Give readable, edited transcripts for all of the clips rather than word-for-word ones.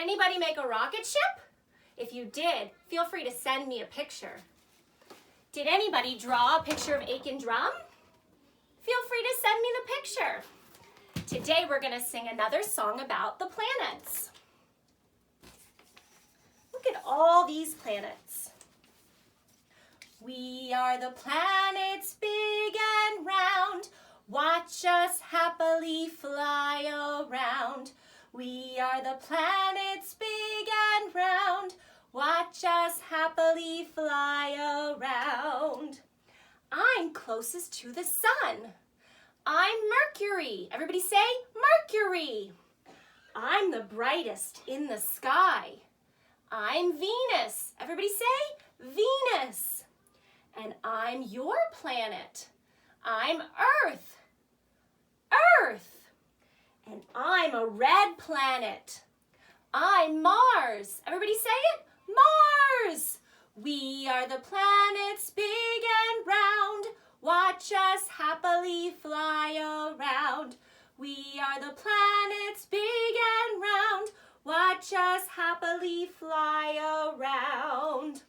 anybody make a rocket ship? If you did, feel free to send me a picture. Did anybody draw a picture of Aiken Drum? Feel free to send me the picture. Today we're going to sing another song about the planets. Look at all these planets. We are the planets big and round. Watch us happily fly around. We are the planets big and round. Watch us happily fly around. I'm closest to the sun. I'm Mercury. Everybody say Mercury. I'm the brightest in the sky. I'm Venus. Everybody say Venus. And I'm your planet. I'm Earth. Earth. And I'm a red planet. I'm Mars. Everybody say it. Mars. We are the planets big and round. Watch us happily fly around. We are the planets big and round. Watch us happily fly around.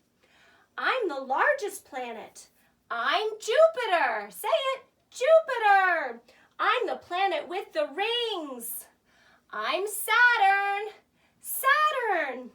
I'm the largest planet. I'm Jupiter. Say it. Jupiter. I'm the planet with the rings. I'm Saturn. Saturn.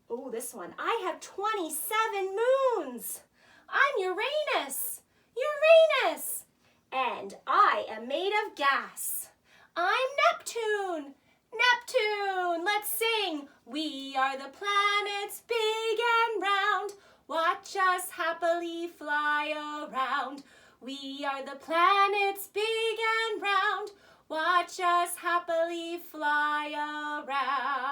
Oh, this one. I have 27 moons. I'm Uranus. Uranus. And I am made of gas. I'm Neptune. Neptune. Let's sing. We are the planets big and round. Watch us happily fly around. We are the planets big and round. Watch us happily fly around.